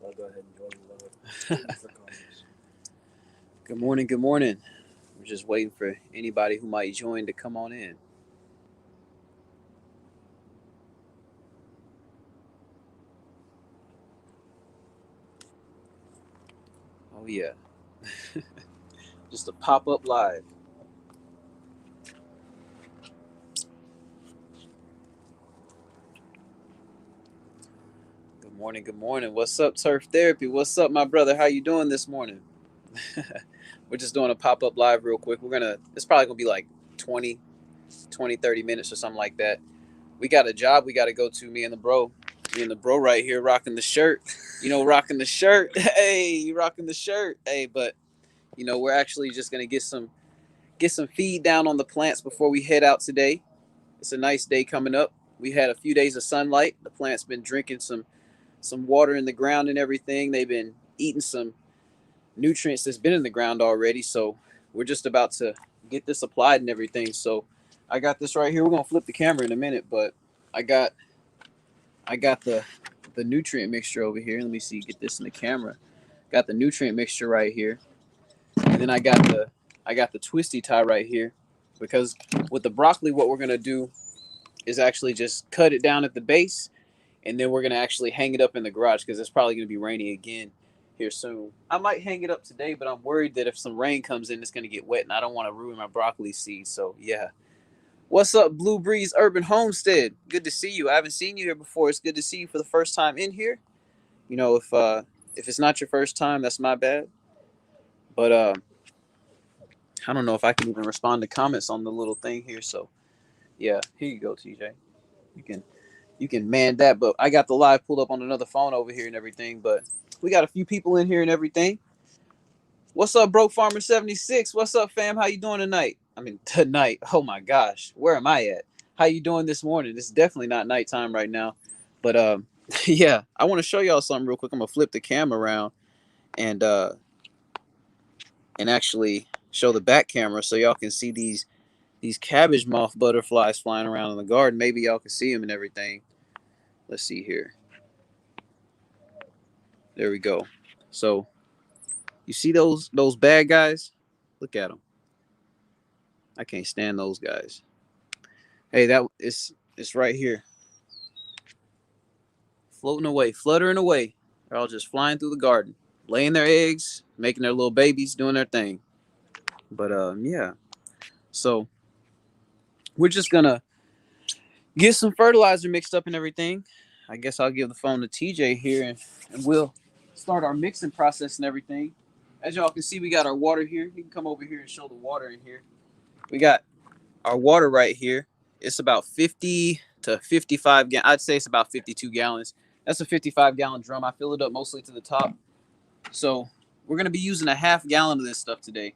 I'll go ahead and join you, Lord. Good morning. Good morning. We're just waiting for anybody who might join to come on in. Oh, yeah. Just a pop up live. Good morning. Good morning. What's up, Turf Therapy? What's up, my brother? How you doing this morning? We're just doing a pop up live real quick. It's probably going to be like 30 minutes or something like that. We got a job we got to go to, me and the bro. Me and the bro right here rocking the shirt. Rocking the shirt. Hey, you rocking the shirt. Hey, but, we're actually just going to get some feed down on the plants before we head out today. It's a nice day coming up. We had a few days of sunlight. The plants been drinking some water in the ground and everything. They've been eating some nutrients that's been in the ground already. So we're just about to get this applied and everything. So I got this right here. We're gonna flip the camera in a minute, but I got the nutrient mixture over here. Let me see, get this in the camera. Got the nutrient mixture right here. And then I got the twisty tie right here. Because with the broccoli, what we're gonna do is actually just cut it down at the base, and then we're gonna actually hang it up in the garage because it's probably gonna be raining again here soon. I might hang it up today, but I'm worried that if some rain comes in, it's gonna get wet, and I don't want to ruin my broccoli seeds. So yeah. What's up, Blue Breeze Urban Homestead? Good to see you. I haven't seen you here before. It's good to see you for the first time in here. If it's not your first time, that's my bad. But I don't know if I can even respond to comments on the little thing here. So yeah, here you go, TJ. You can you can man that. But I got the live pulled up on another phone over here and everything. But we got a few people in here and everything. What's up, Broke Farmer 76? What's up, fam? How you doing tonight? I mean tonight. Oh my gosh, where am I at? How you doing this morning? It's definitely not nighttime right now. But yeah, I want to show y'all something real quick. I'm gonna flip the camera around and actually show the back camera so y'all can see these cabbage moth butterflies flying around in the garden. Maybe y'all can see them and everything. Let's see here. There we go. So you see those bad guys? Look at them. I can't stand those guys. Hey, it's right here, floating away, fluttering away. They're all just flying through the garden, laying their eggs, making their little babies, doing their thing. But yeah. So we're just gonna get some fertilizer mixed up and everything. I guess I'll give the phone to TJ here, and we'll start our mixing process and everything. As y'all can see, we got our water here. You can come over here and show the water in here. We got our water right here. It's about 50 to 55. I'd say it's about 52 gallons. That's a 55-gallon drum. I fill it up mostly to the top. So we're going to be using a half gallon of this stuff today.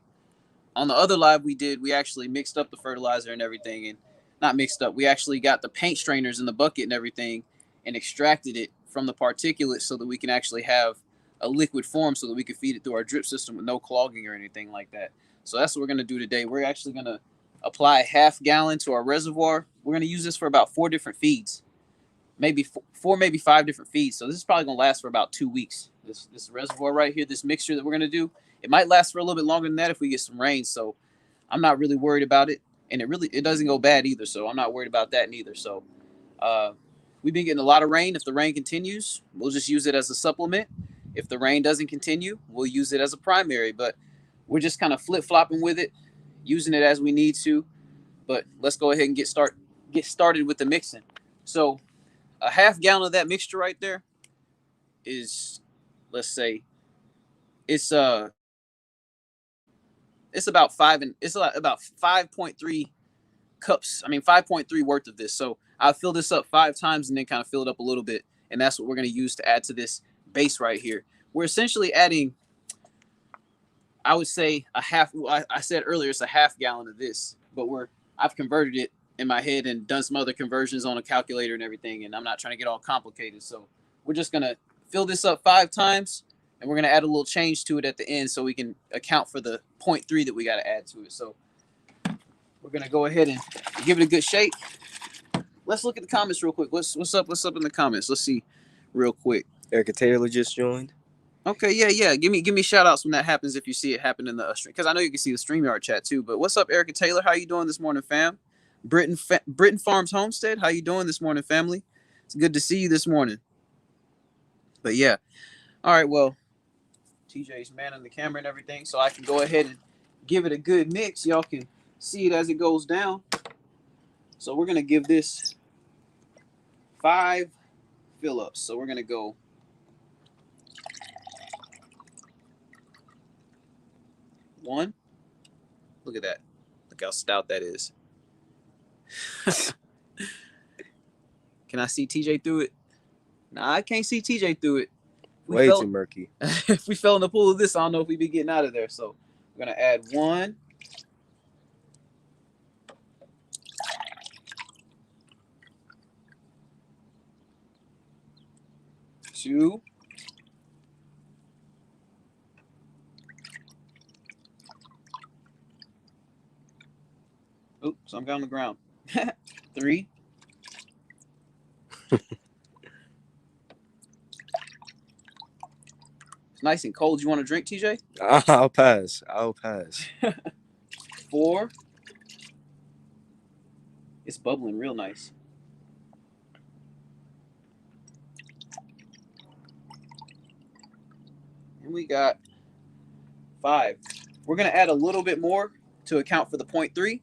On the other live we did, we actually mixed up the fertilizer and everything. And not mixed up, we actually got the paint strainers in the bucket and everything and extracted it from the particulates so that we can actually have a liquid form so that we can feed it through our drip system with no clogging or anything like that. So that's what we're going to do today. We're actually going to apply a half gallon to our reservoir. We're going to use this for about 4 different feeds, maybe four, maybe 5 different feeds. So this is probably going to last for about 2 weeks. This reservoir right here, this mixture that we're going to do, it might last for a little bit longer than that if we get some rain. So I'm not really worried about it, and it doesn't go bad either. So I'm not worried about that neither. So uh, we've been getting a lot of rain. If the rain continues, we'll just use it as a supplement. If the rain doesn't continue, we'll use it as a primary. But we're just kind of flip flopping with it, using it as we need to. But let's go ahead and get started with the mixing. So a half gallon of that mixture right there is, let's say, it's it's about 5.3 cups. I mean 5.3 worth of this. So I'll fill this up 5 times and then kind of fill it up a little bit, and that's what we're going to use to add to this base right here. We're essentially adding, I would say, a half. I said earlier it's a half gallon of this, but I've converted it in my head and done some other conversions on a calculator and everything, and I'm not trying to get all complicated. So we're just gonna fill this up 5 times, and we're gonna add a little change to it at the end so we can account for the zero point 0.3 that we got to add to it. So we're gonna go ahead and give it a good shake. Let's look at the comments real quick. What's up? What's up in the comments? Let's see real quick. Erica Taylor just joined. Okay, yeah. Give me shout outs when that happens if you see it happen in the stream, because I know you can see the StreamYard chat too. But what's up, Erica Taylor? How you doing this morning, fam? Britain Farms Homestead. How you doing this morning, family? It's good to see you this morning. But yeah, all right. Well, TJ's manning the camera and everything, so I can go ahead and give it a good mix. Y'all can see it as it goes down. So we're gonna give this 5 fill ups. So we're gonna go 1. Look at that. Look how stout that is. Can I see TJ through it? Nah, I can't see TJ through it. Way too murky. If we fell in the pool of this, I don't know if we'd be getting out of there. So we're going to add 1. 2. Oops, some guy on the ground. 3. It's nice and cold. You want to drink, TJ? I'll pass. 4. It's bubbling real nice. And we got 5. We're going to add a little bit more to account for the 0.3.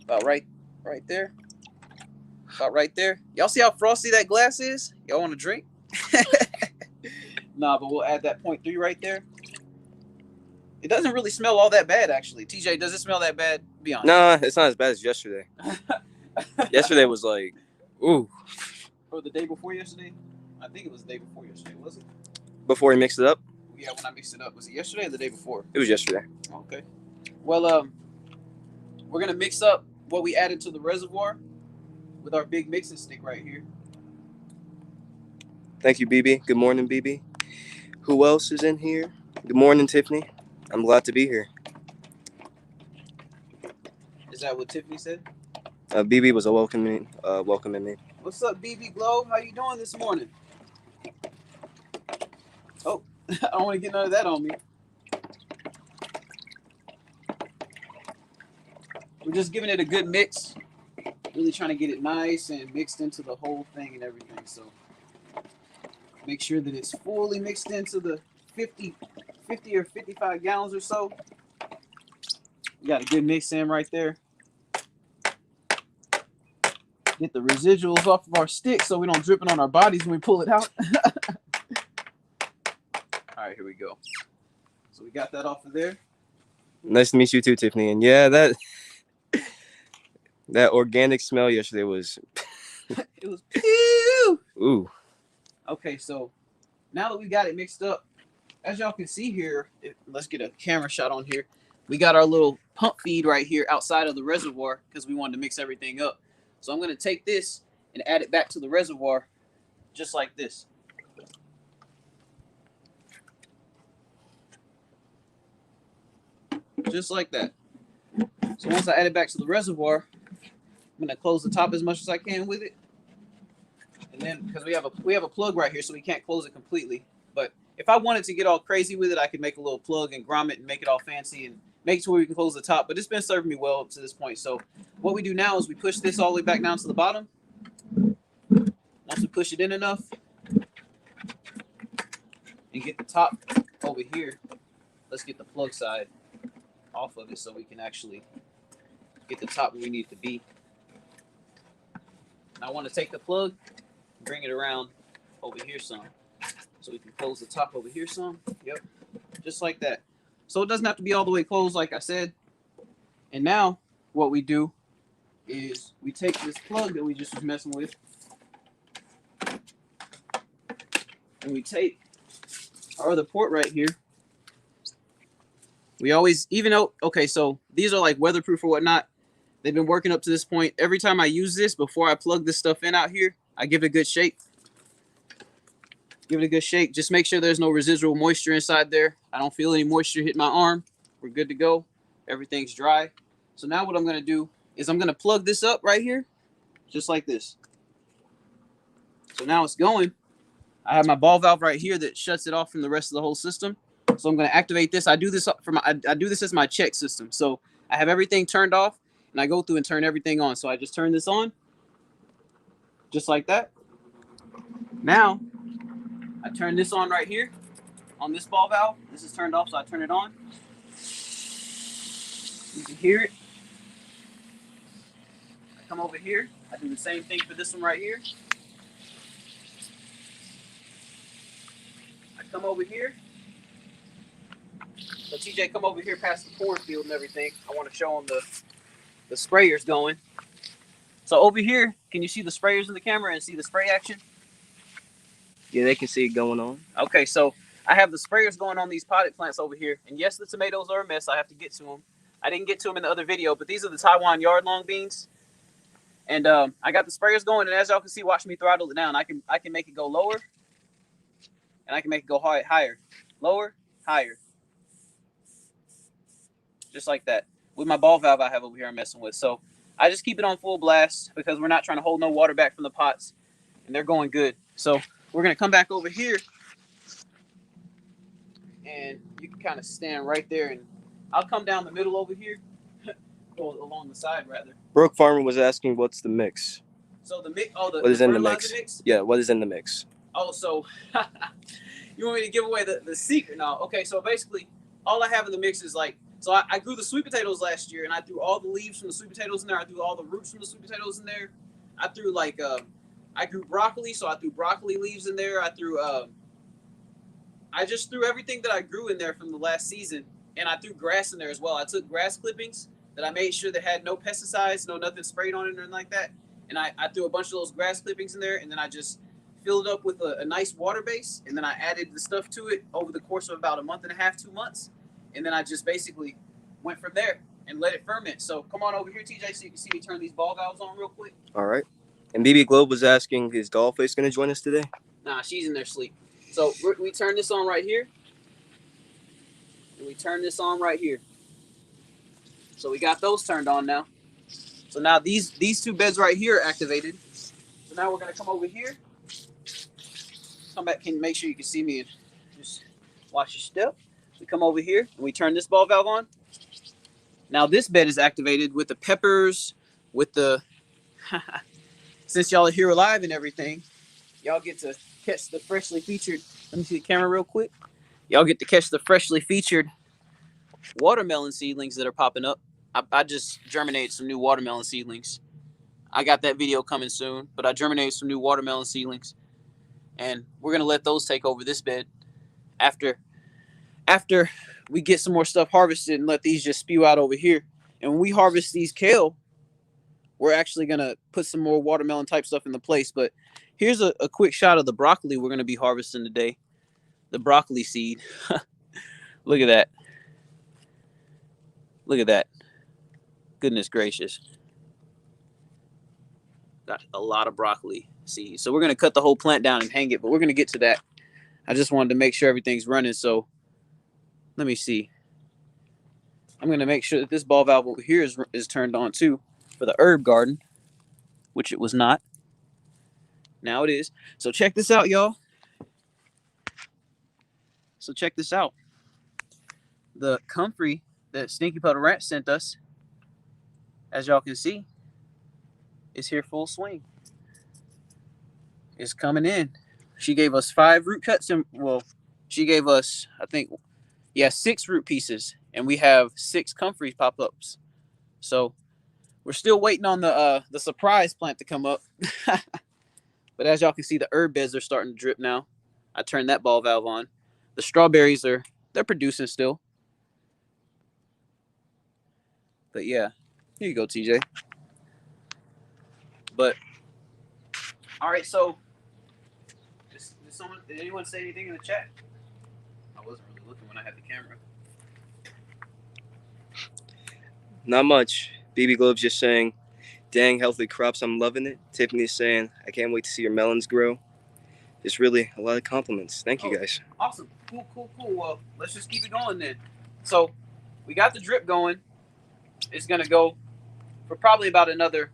About right there. About right there. Y'all see how frosty that glass is? Y'all want to drink? Nah, but we'll add that 0.3 right there. It doesn't really smell all that bad, actually. TJ, does it smell that bad? Be honest. Nah, it's not as bad as yesterday. Yesterday was like, ooh. Or the day before yesterday? I think it was the day before yesterday, was it? Before he mixed it up? Yeah, when I mixed it up. Was it yesterday or the day before? It was yesterday. Okay. Well, we're going to mix up what we added to the reservoir with our big mixing stick right here. Thank you, BB. Good morning, BB. Who else is in here? Good morning, Tiffany. I'm glad to be here. Is that what Tiffany said? BB was welcoming me. What's up, BB Glow? How you doing this morning? Oh, I don't want to get none of that on me. We're just giving it a good mix. Really trying to get it nice and mixed into the whole thing and everything. So make sure that it's fully mixed into the 50 or 55 gallons or so. We got a good mix in right there. Get the residuals off of our stick so we don't drip it on our bodies when we pull it out. All right, here we go. So we got that off of there. Nice to meet you too, Tiffany. And yeah, that organic smell yesterday was... It was pew! Ooh. Okay, so now that we got it mixed up, as y'all can see here, let's get a camera shot on here. We got our little pump feed right here outside of the reservoir because we wanted to mix everything up. So I'm going to take this and add it back to the reservoir just like this. Just like that. So once I add it back to the reservoir, I'm going to close the top as much as I can with it. And then, because we have a plug right here, so we can't close it completely. But if I wanted to get all crazy with it, I could make a little plug and grommet and make it all fancy and make it to where we can close the top. But it's been serving me well up to this point. So what we do now is we push this all the way back down to the bottom. Once we push it in enough and get the top over here, let's get the plug side off of it so we can actually get the top where we need it to be. And I want to take the plug, bring it around over here some. So we can close the top over here some. Yep. Just like that. So it doesn't have to be all the way closed, like I said. And now what we do is we take this plug that we just was messing with and we take our other port right here. We always, even though, okay, so these are like weatherproof or whatnot. They've been working up to this point. Every time I use this, before I plug this stuff in out here, I give it a good shake. Give it a good shake. Just make sure there's no residual moisture inside there. I don't feel any moisture hit my arm. We're good to go. Everything's dry. So now what I'm going to do is I'm going to plug this up right here, just like this. So now it's going. I have my ball valve right here that shuts it off from the rest of the whole system. So I'm going to activate this. I do this for I do this as my check system. So I have everything turned off, and I go through and turn everything on. So I just turn this on, just like that. Now I turn this on right here on this ball valve. This is turned off, so I turn it on. You can hear it. I come over here. I do the same thing for this one right here. I come over here. So TJ, come over here past the cornfield and everything. I want to show them the sprayers going. So over here, can you see the sprayers in the camera and see the spray action? Yeah, they can see it going on. Okay, so I have the sprayers going on these potted plants over here. And yes, the tomatoes are a mess. I have to get to them. I didn't get to them in the other video, but these are the Taiwan yard long beans. And I got the sprayers going, and as y'all can see, watch me throttle it down. I can make it go lower, and I can make it go higher. Lower, higher. Just like that. With my ball valve I have over here I'm messing with. So I just keep it on full blast because we're not trying to hold no water back from the pots, and they're going good. So we're going to come back over here, and you can kind of stand right there, and I'll come down the middle over here. Go along the side rather. Brooke Farmer was asking what's the mix. So the mix, oh, what is in the mix? Yeah, what is in the mix? Oh, so you want me to give away the secret now? Okay, so basically all I have in the mix is like, so I grew the sweet potatoes last year, and I threw all the leaves from the sweet potatoes in there. I threw all the roots from the sweet potatoes in there. I threw like I grew broccoli, so I threw broccoli leaves in there. I threw I just threw everything that I grew in there from the last season, and I threw grass in there as well. I took grass clippings that I made sure that had no pesticides, no nothing sprayed on it or anything like that. And I threw a bunch of those grass clippings in there, and then I just filled it up with a nice water base, and then I added the stuff to it over the course of about a month and a half, 2 months. And then I just basically went from there and let it ferment. So come on over here, TJ, so you can see me turn these ball valves on real quick. All right. And BB Globe was asking, is Dollface going to join us today? Nah, she's in there sleep. So we turn this on right here, and we turn this on right here. So we got those turned on now. So now these two beds right here are activated. So now we're gonna come over here. Come back, can you make sure you can see me and just watch your step. We come over here and we turn this ball valve on. Now this bed is activated with the peppers, with the since y'all are here live and everything, y'all get to catch the freshly featured. Let me see the camera real quick. Y'all get to catch the freshly featured watermelon seedlings that are popping up. I just germinated some new watermelon seedlings. I got that video coming soon, but I germinated some new watermelon seedlings, and we're gonna let those take over this bed after we get some more stuff harvested and let these just spew out over here. And when we harvest these kale, we're actually gonna put some more watermelon type stuff in the place. But here's a quick shot of the broccoli we're gonna be harvesting today. The broccoli seed. Look at that. Look at that. Goodness gracious. Got a lot of broccoli seeds. So we're going to cut the whole plant down and hang it, but we're going to get to that. I just wanted to make sure everything's running. So let me see. I'm going to make sure that this ball valve over here is turned on too for the herb garden, which it was not. Now it is. So check this out, y'all. So check this out. The comfrey that Stinky Puddle Ranch sent us, as y'all can see, is here full swing. It's coming in. She gave us 5 root cuts, and well, she gave us, I think, 6 root pieces, and we have 6 comfrey pop-ups. So we're still waiting on the surprise plant to come up. But as y'all can see, the herb beds are starting to drip now. I turned that ball valve on. The strawberries they're producing still. But yeah, here you go, TJ. But all right, so did anyone say anything in the chat? I wasn't really looking when I had the camera. Not much. BB Globe's just saying, dang, healthy crops, I'm loving it. Tiffany's saying, I can't wait to see your melons grow. Just really a lot of compliments. Thank you, guys. Awesome. Cool. Well, let's just keep it going then. So we got the drip going. It's going to go for probably about another,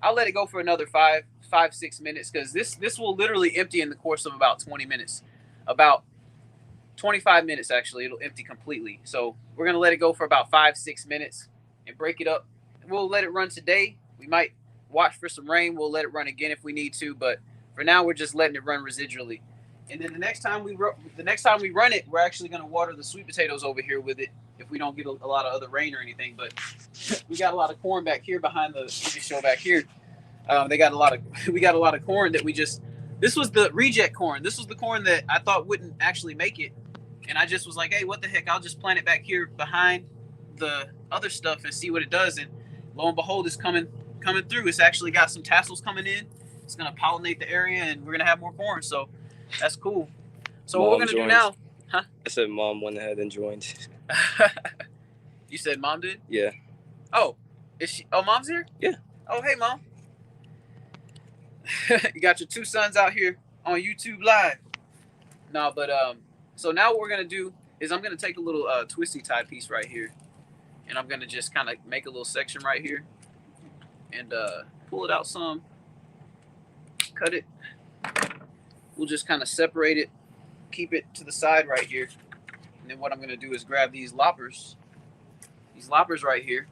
I'll let it go for another 5 5-6 minutes, because this will literally empty in the course of about 20 minutes. About 25 minutes, actually, it'll empty completely. So we're going to let it go for about 5-6 minutes and break it up. We'll let it run today. We might watch for some rain. We'll let it run again if we need to, but for now, we're just letting it run residually. And then the next time we run it, we're actually going to water the sweet potatoes over here with it if we don't get a lot of other rain or anything. But we got a lot of corn back here behind the TV show back here. We got a lot of corn that we just. This was the reject corn. This was the corn that I thought wouldn't actually make it, and I just was like, hey, what the heck? I'll just plant it back here behind the other stuff and see what it does. And lo and behold, it's coming through. It's actually got some tassels coming in. It's gonna pollinate the area, and we're gonna have more corn. So that's cool. So Mom what we're gonna do now? Huh? I said Mom went ahead and joined. You said Mom did? Yeah. Oh, is she? Oh, Mom's here? Yeah. Oh, hey, Mom. You got your two sons out here on YouTube Live. No, but so now what we're gonna do is I'm gonna take a little twisty tie piece right here, and I'm gonna just kind of make a little section right here, and pull it out some, cut it. We'll just kind of separate it, keep it to the side right here, and then what I'm gonna do is grab these loppers right here,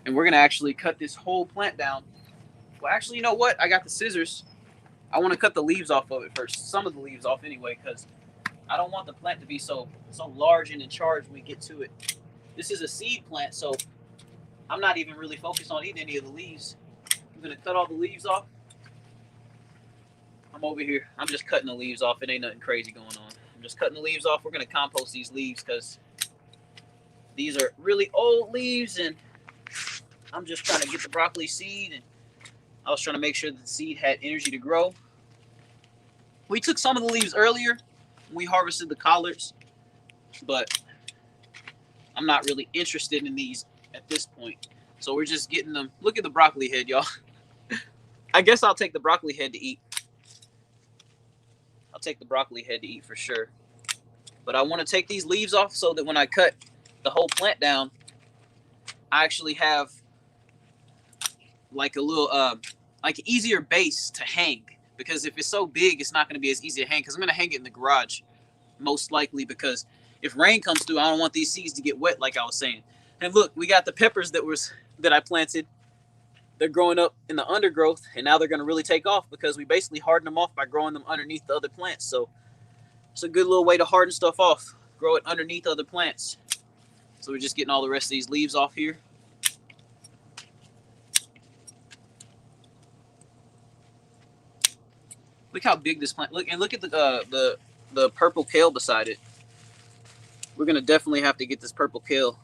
and we're gonna actually cut this whole plant down. Well, actually, you know what? I got the scissors. I want to cut the leaves off of it first. Some of the leaves off anyway, because I don't want the plant to be so large and in charge when we get to it. This is a seed plant, so I'm not even really focused on eating any of the leaves. I'm going to cut all the leaves off. I'm over here. I'm just cutting the leaves off. It ain't nothing crazy going on. I'm just cutting the leaves off. We're going to compost these leaves because these are really old leaves, and I'm just trying to get the broccoli seed, and I was trying to make sure that the seed had energy to grow. We took some of the leaves earlier when we harvested the collards, but I'm not really interested in these at this point. So we're just getting them. Look at the broccoli head, y'all. I guess I'll take the broccoli head to eat. I'll take the broccoli head to eat for sure. But I want to take these leaves off so that when I cut the whole plant down, I actually have like a little like an easier base to hang, because if it's so big, it's not going to be as easy to hang, because I'm going to hang it in the garage most likely, because if rain comes through, I don't want these seeds to get wet, like I was saying. And look, we got the peppers that I planted. They're growing up in the undergrowth, and now they're going to really take off because we basically hardened them off by growing them underneath the other plants. So it's a good little way to harden stuff off, grow it underneath other plants. So we're just getting all the rest of these leaves off here. Look how big this plant. Look at the purple kale beside it. We're gonna definitely have to get this purple kale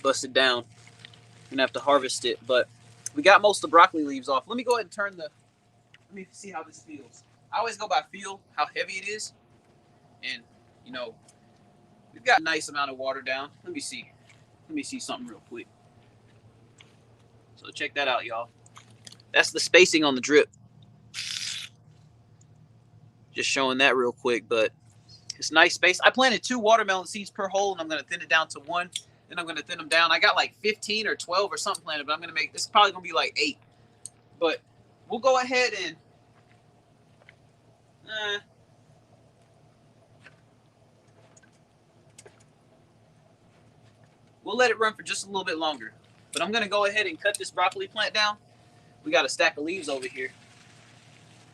busted down. We're gonna have to harvest it, but we got most of the broccoli leaves off. Let me go ahead and turn the. Let me see how this feels. I always go by feel, how heavy it is, and you know, we've got a nice amount of water down. Let me see. Let me see something real quick. So check that out, y'all. That's the spacing on the drip. Just showing that real quick, but it's nice space. I planted 2 watermelon seeds per hole, and I'm going to thin it down to 1. Then I'm going to thin them down. I got like 15 or 12 or something planted, but I'm going to make this probably going to be like 8. But we'll go ahead and we'll let it run for just a little bit longer. But I'm going to go ahead and cut this broccoli plant down. We got a stack of leaves over here.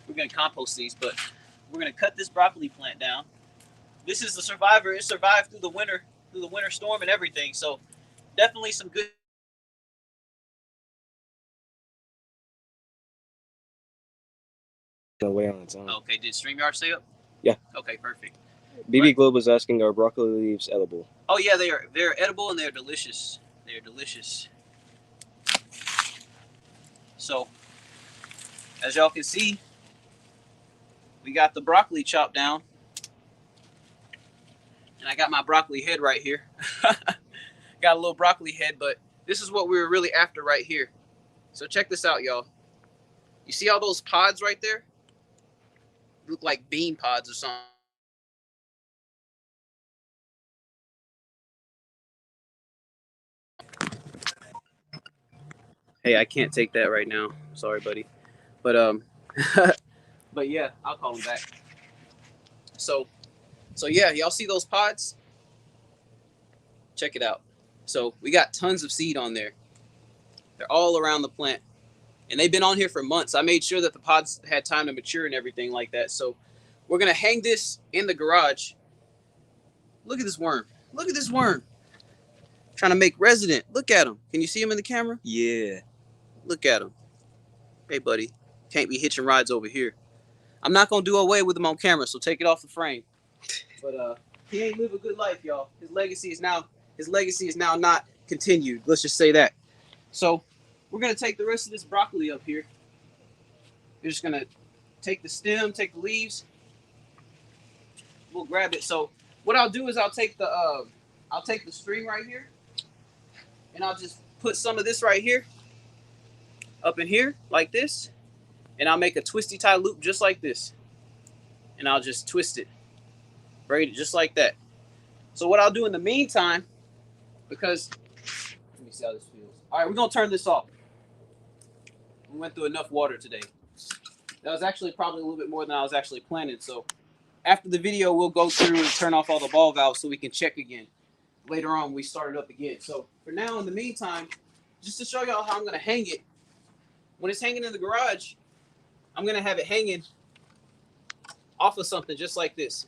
We're going to compost these, but we're going to cut this broccoli plant down. This is the survivor. It survived through the winter storm and everything. So definitely some good. Way on its own. Okay, did StreamYard stay up? Yeah. Okay, perfect. BB Right. Globe was asking, are broccoli leaves edible? Oh yeah, they are. They're edible and they're delicious. They're delicious. So, as y'all can see, we got the broccoli chopped down. And I got my broccoli head right here. Got a little broccoli head, but this is what we were really after right here. So check this out, y'all. You see all those pods right there? Look like bean pods or something. Hey, I can't take that right now. Sorry, buddy. But But yeah, I'll call him back. So yeah, y'all see those pods? Check it out. So we got tons of seed on there. They're all around the plant. And they've been on here for months. I made sure that the pods had time to mature and everything like that. So we're going to hang this in the garage. Look at this worm. Look at this worm. Trying to make resident. Look at him. Can you see him in the camera? Yeah. Look at him. Hey, buddy. Can't be hitching rides over here. I'm not going to do away with him on camera, so take it off the frame. But he ain't live a good life, y'all. His legacy is now not continued. Let's just say that. So we're going to take the rest of this broccoli up here. We're just going to take the stem, take the leaves. We'll grab it. So what I'll do is I'll take the string right here, and I'll just put some of this right here up in here like this, and I'll make a twisty tie loop just like this, and I'll just twist it, braid it just like that. So what I'll do in the meantime, because let me see how this feels. All right, we're gonna turn this off. We went through enough water today. That was actually probably a little bit more than I was actually planning. So after the video, we'll go through and turn off all the ball valves so we can check again. Later on, we start it up again. So for now, in the meantime, just to show y'all how I'm going to hang it, when it's hanging in the garage, I'm going to have it hanging off of something just like this.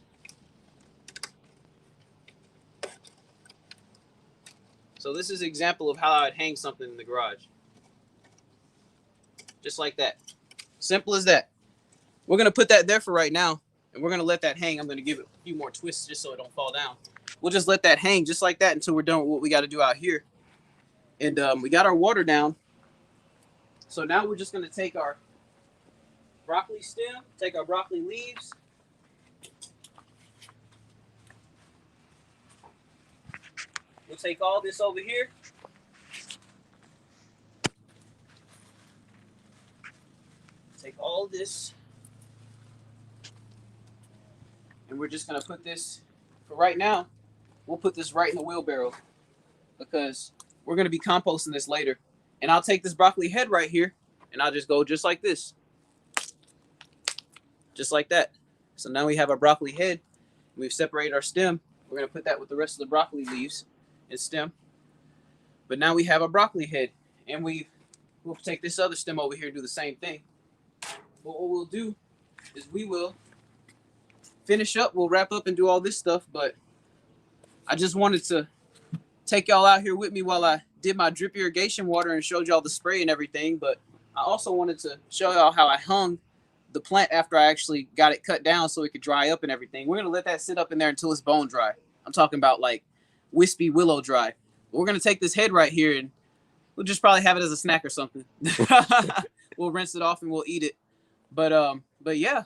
So this is an example of how I'd hang something in the garage. Just like that. Simple as that. We're going to put that there for right now, and we're going to let that hang. I'm going to give it a few more twists just so it don't fall down. We'll just let that hang just like that until we're done with what we got to do out here. And we got our water down. So now we're just going to take our broccoli stem, take our broccoli leaves. We'll take all this over here. Take all this. And we're just going to put this, for right now, we'll put this right in the wheelbarrow because we're going to be composting this later. And I'll take this broccoli head right here and I'll just go just like this. Just like that. So now we have our broccoli head. We've separated our stem. We're going to put that with the rest of the broccoli leaves and stem. But now we have a broccoli head. And we'll take this other stem over here and do the same thing. But what we'll do is we will finish up. We'll wrap up and do all this stuff. But I just wanted to take y'all out here with me while I did my drip irrigation water and showed y'all the spray and everything. But I also wanted to show y'all how I hung the plant after I actually got it cut down so it could dry up and everything. We're going to let that sit up in there until it's bone dry. I'm talking about like wispy willow dry. We're going to take this head right here and we'll just probably have it as a snack or something. We'll rinse it off and we'll eat it. But yeah,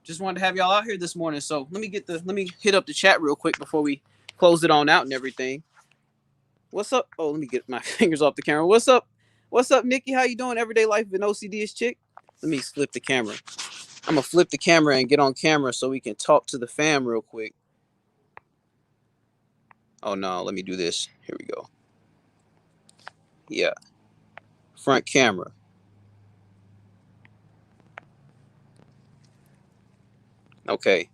just wanted to have y'all out here this morning. So let me hit up the chat real quick before we close it on out and everything. What's up? Oh, let me get my fingers off the camera. What's up? What's up, Nikki? How you doing? Everyday life of an OCD-ish chick. Let me flip the camera. I'm going to flip the camera and get on camera so we can talk to the fam real quick. Oh, no. Let me do this. Here we go. Yeah. Front camera. Okay.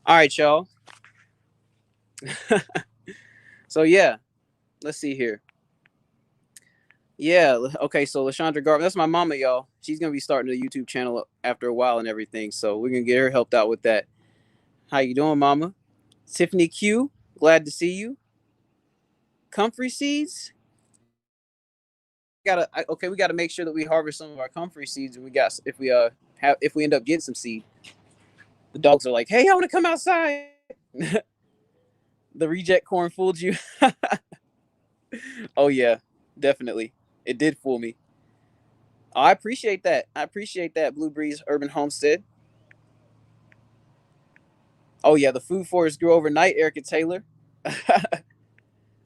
All right, y'all. So, yeah. Let's see here. Yeah. Okay. So, LaShandra Garvin, that's my mama, y'all. She's going to be starting a YouTube channel after a while and everything. So, we're going to get her helped out with that. How you doing, mama? Tiffany Q, glad to see you. Comfrey seeds. We gotta make sure that we harvest some of our comfrey seeds, and if we end up getting some seed. The dogs are like, hey, I want to come outside. The reject corn fooled you. Oh yeah, definitely. It did fool me. Oh, I appreciate that. Blue Breeze Urban Homestead. Oh yeah, the food forests grew overnight, Erica Taylor.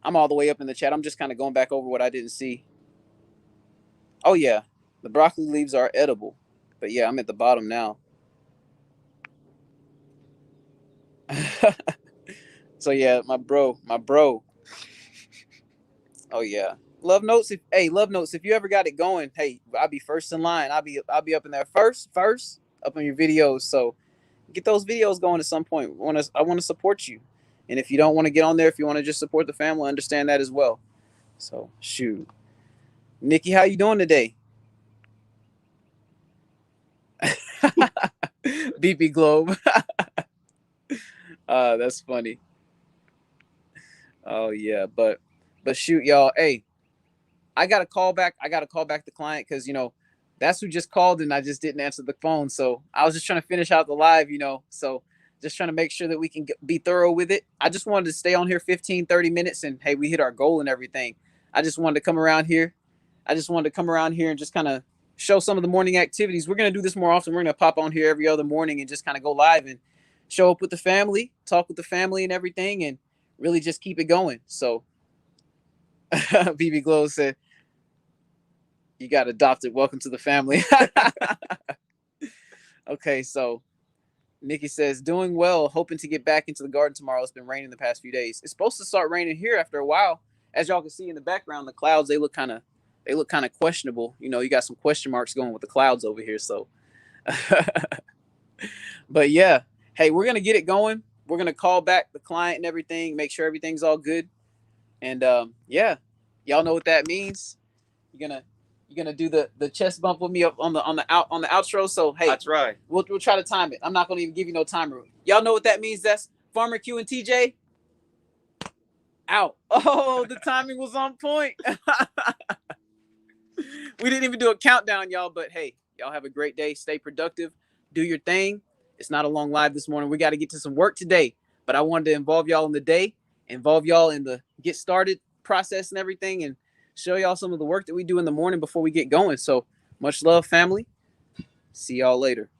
I'm all the way up in the chat. I'm just kind of going back over what I didn't see. Oh yeah, the broccoli leaves are edible. But yeah, I'm at the bottom now. So yeah, my bro. Oh yeah. Love notes. Love notes. If you ever got it going, hey, I'll be first in line. I'll be up in there first up on your videos. So get those videos going at some point. I want to support you. And if you don't want to get on there, if you want to just support the family, understand that as well. So shoot. Nikki, how you doing today? BP Globe. That's funny. Oh yeah, but shoot, y'all. Hey, I gotta call back the client because that's who just called and I just didn't answer the phone. So I was just trying to finish out the live, So just trying to make sure that we can be thorough with it. I just wanted to stay on here 15, 30 minutes and hey, we hit our goal and everything. I just wanted to come around here. And just kind of show some of the morning activities. We're gonna do this more often. We're gonna pop on here every other morning and just kind of go live and show up with the family, talk with the family and everything, and really just keep it going. So BB Glow said, you got adopted. Welcome to the family. Okay, so Nikki says, doing well, hoping to get back into the garden tomorrow. It's been raining the past few days. It's supposed to start raining here after a while. As y'all can see in the background, the clouds, they look kind of questionable. You got some question marks going with the clouds over here. So, but yeah, hey, we're going to get it going. We're going to call back the client and everything, make sure everything's all good. And yeah, y'all know what that means. You're gonna do the chest bump with me up on the outro. So hey, That's right. We'll try to time it. I'm not gonna even give you no timer. Y'all know what that means. That's Farmer Q and TJ. Out. Oh, the timing was on point. We didn't even do a countdown, y'all. But hey, y'all have a great day. Stay productive. Do your thing. It's not a long live this morning. We got to get to some work today. But I wanted to involve y'all in the day, involve y'all in the get started process and everything, and show y'all some of the work that we do in the morning before we get going. So much love, family. See y'all later.